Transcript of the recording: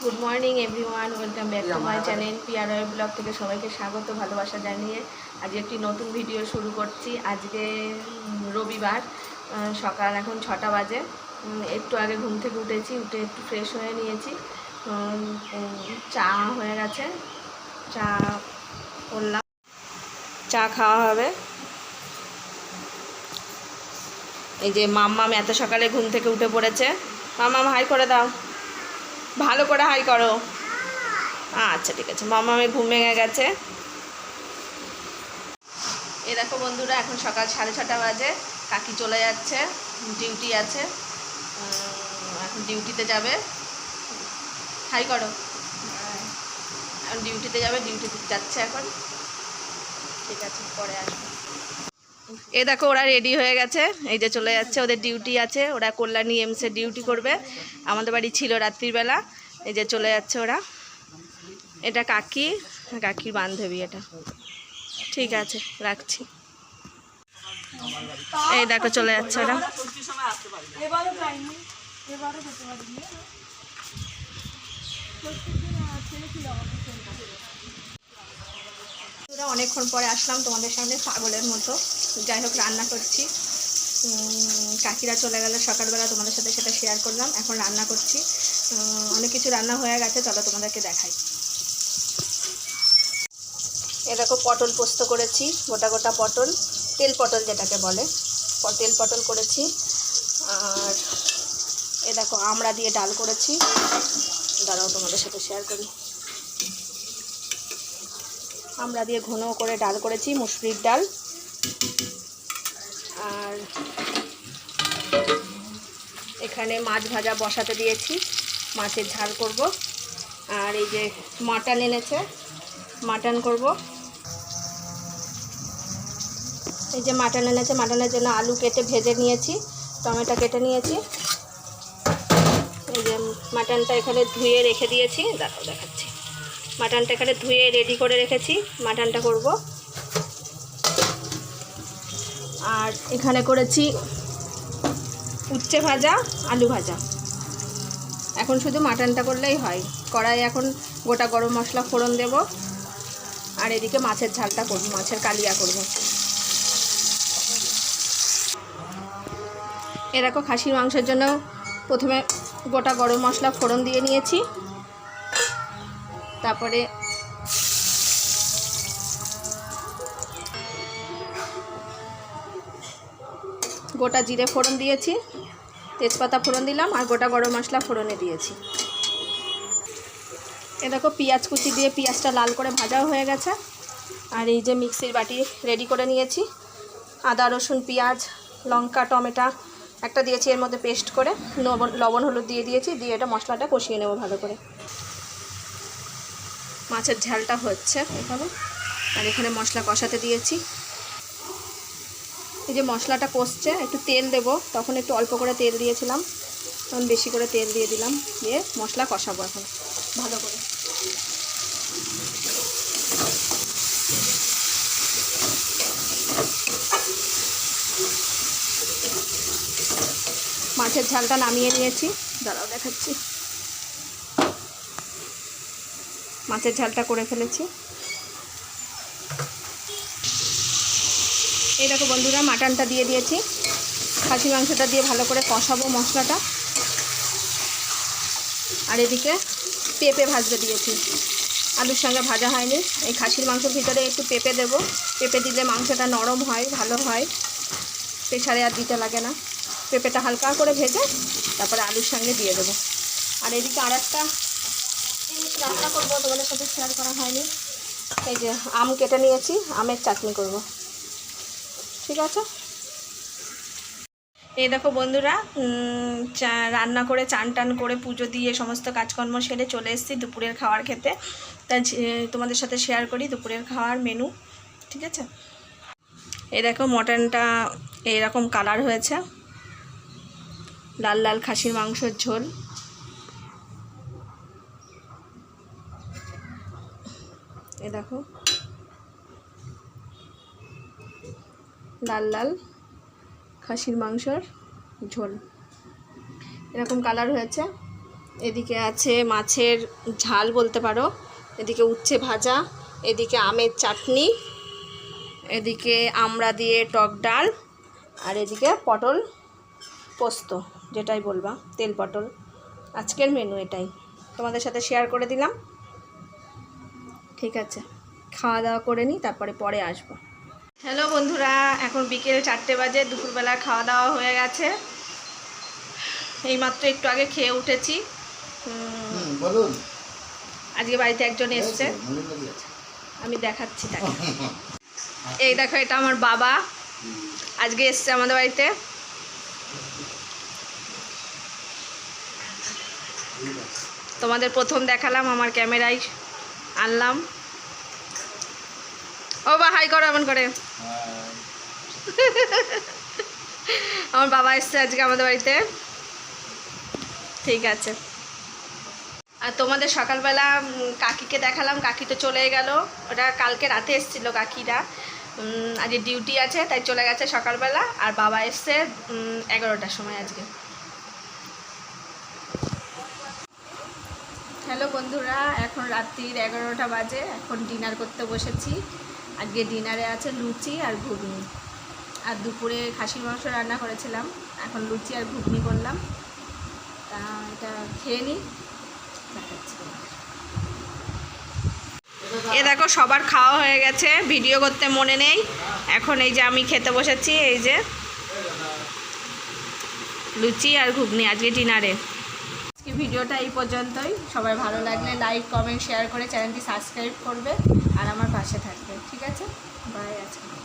Good morning everyone, welcome back to my channel PRR blog থেকে সবাইকে স্বাগত ভালোবাসা জানিয়ে আজকে একটি নতুন ভিডিও শুরু করছি। আজকে রবিবার, সকাল এখন 6টা বাজে। একটু আগে ঘুম থেকে উঠেছি, উঠে একটু ফ্রেশ হয়ে নিয়েছি। চা হয়ে গেছে, চা করলাম, চা খাওয়া হবে। এই যে মাম্মাম এত সকালে ঘুম থেকে উঠে পড়েছে। মাম্মাম হাই করে দাও, ভালো করে হাই করো। আচ্ছা ঠিক আছে, মাম্মামের ঘুম ভেঙে গেছে। এ দেখো বন্ধুরা, এখন সকাল 6:30 বাজে। কাকি চলে যাচ্ছে, ডিউটি আছে, এখন ডিউটিতে যাবে। হাই করো। এখন ডিউটিতে যাবে, ডিউটিতে যাচ্ছে এখন। ঠিক আছে, পরে আসবে। এ দেখো ওরা রেডি হয়ে গেছে, এই যে চলে যাচ্ছে, ওদের ডিউটি আছে। ওরা কল্যাণী এমসে ডিউটি করবে, আমাদের বাড়ি ছিল রাত্রিবেলা। এই যে চলে যাচ্ছে ওরা। এটা কাকি, কাকির বান্ধবী এটা। ঠিক আছে, রাখছি। এই দেখো চলে যাচ্ছে ওরা। অনেকক্ষণ পরে আসলাম তোমাদের সামনে পাগলের মতো। যাই হোক, রান্না করছি। কাকিরা চলে গেল সকালবেলা, তোমাদের সাথে সেটা শেয়ার করলাম। এখন রান্না করছি, অনেক কিছু রান্না হয়ে গেছে, চলো তোমাদেরকে দেখাই। এ দেখো পটল পোস্ত করেছি, গোটা গোটা পটল, তেল পটল যেটাকে বলে, তেল পটল করেছি। আর এ দেখো আমড়া দিয়ে ডাল করেছি, দাঁড়াও তোমাদের সাথে শেয়ার করি। আমড়া দিয়ে ঘন করে ডাল করেছি, মুসুরির ডাল। আর এখানে মাছ ভাজা বসাতে দিয়েছি, মাছের ঝাল করব। আর এই যে মাটন এনেছে, মাটন করব। এই যে মাটন এনেছে, মাটনের জন্য আলু কেটে ভেজে নিয়েছি, টমেটো কেটে নিয়েছি। এই যে মাটনটা এখানে ধুয়ে রেখে দিয়েছি, দাঁড়াও দেখাচ্ছি। মাটনটা এখানে ধুয়ে রেডি করে রেখেছি, মাটনটা করব। আর এখানে করেছি উচ্ছে ভাজা, আলু ভাজা। এখন শুধু মাটনটা করলেই হয়। কড়াই এখন গোটা গরম মশলা ফোড়ন দেব। আর এদিকে মাছের ঝালটা করব, মাছের কালিয়া করব। এরকম খাসির মাংসের জন্য প্রথমে গোটা গরম মশলা ফোড়ন দিয়ে নিয়েছি, তারপরে গোটা জিরে ফোড়ন দিয়েছি, তেজপাতা ফোড়ন দিলাম, আর গোটা গরম মশলা ফোড়নে দিয়েছি। এ দেখো পেঁয়াজ কুচি দিয়ে পেঁয়াজটা লাল করে ভাজাও হয়ে গেছে। আর এই যে মিক্সির বাটি রেডি করে নিয়েছি, আদা রসুন পেঁয়াজ লঙ্কা টমেটো একটা দিয়েছি, এর মধ্যে পেস্ট করে লবণ হলুদ দিয়ে দিয়েছি, দিয়ে এটা মশলাটা কষিয়ে নেব ভালো করে। মাছের ঝালটা হচ্ছে এখানে, আর এখানে মশলা কষাতে দিয়েছি। এই যে মশলাটা কষছে, একটু তেল দেব, তখন একটু অল্প করে তেল দিয়েছিলাম, তখন বেশি করে তেল দিয়ে দিলাম, দিয়ে মশলা কষাবো এখন ভালো করে। মাছের ঝালটা নামিয়ে নিয়েছি, দাঁড়াও দেখাচ্ছি। মাছের ঝালটা করে ফেলেছি। এই দেখো বন্ধুরা, মাটনটা দিয়ে দিয়েছি, খাসি মাংসটা দিয়ে ভালো করে কষাবো মশলাটা। আর এদিকে পেঁপে ভাজতে দিয়েছি, আলুর সঙ্গে ভাজা হয়নি। এই খাসির মাংসের ভিতরে একটু পেঁপে দেবো, পেঁপে দিলে মাংসটা নরম হয়, ভালো হয়, প্রেসারে আর দিতে লাগে না। পেঁপেটা হালকা করে ভেজে তারপরে আলুর সঙ্গে দিয়ে দেবো। আর এদিকে আর একটা জিনিস রান্না করবো, তোমাদের সাথে শেয়ার করা হয়নি। এই যে আম কেটে নিয়েছি, আমের চাটনি করব। ঠিক আছে, এই দেখো বন্ধুরা, রান্না করে চান টান করে পুজো দিয়ে সমস্ত কাজকর্ম সেরে চলে এসেছি দুপুরের খাবার খেতে। তাই তোমাদের সাথে শেয়ার করি দুপুরের খাওয়ার মেনু। ঠিক আছে, এই দেখো মটনটা এইরকম কালার হয়েছে, লাল লাল খাসির মাংসের ঝোল। এই দেখো লাল লাল খাসির মাংসের ঝোল, এরকম কালার হয়েছে। এদিকে আছে মাছের ঝাল বলতে পারো, এদিকে উচ্ছে ভাজা, এদিকে আমের চাটনি, এদিকে আমড়া দিয়ে টক ডাল, আর এদিকে পটল পোস্ত, যেটাই বলবা, তেল পটল। আজকের মেনু এটাই তোমাদের সাথে শেয়ার করে দিলাম। ঠিক আছে, খাওয়া দাওয়া করে নিই, তারপরে পরে আসবো। হ্যালো বন্ধুরা, এখন বিকেল 4টে বাজে, দুপুরবেলা খাওয়া দাওয়া হয়ে গেছে। এইমাত্র একটু আগে খেয়ে উঠেছি। বলুন। আজকে বাড়িতে একজন এসছে, আমি দেখাচ্ছি তাকে। এই দেখো, এটা আমার বাবা, আজকে এসছে আমাদের বাড়িতে। তোমাদের প্রথম দেখালাম, আমার ক্যামেরায় আনলাম। ও বা হাই করো এমন করে। আমার বাবা এসছে আজকে আমাদের বাড়িতে। ঠিক আছে, আর তোমাদের সকালবেলা কাকিকে দেখালাম, কাকি তো চলে গেল। ওটা কালকে রাতে এসেছিলো কাকিরা, আজকে ডিউটি আছে তাই চলে গেছে সকালবেলা। আর বাবা এসছে 11টার সময় আজকে। হ্যালো বন্ধুরা, এখন রাত্রির 11টা বাজে, এখন ডিনার করতে বসেছি। আজকে ডিনারে আছে লুচি আর ঘুগনি, আর দুপুরে খাসির মাংস রান্না করেছিলাম, এখন লুচি আর ঘুগনি করলাম। তা এটা খেয়ে নিই, দেখাচ্ছি। এ দেখো, সবার খাওয়া হয়ে গেছে, ভিডিও করতে মনে নেই। এখন এই যে আমি খেতে বসেছি, এই যে লুচি আর ঘুগনি আজকে ডিনারে। আজকে ভিডিওটা এই পর্যন্তই। সবাই ভালো লাগলে লাইক, কমেন্ট, শেয়ার করে চ্যানেলটি সাবস্ক্রাইব করবে আর আমার পাশে থাকবে। ঠিক আছে, বাই আজকে।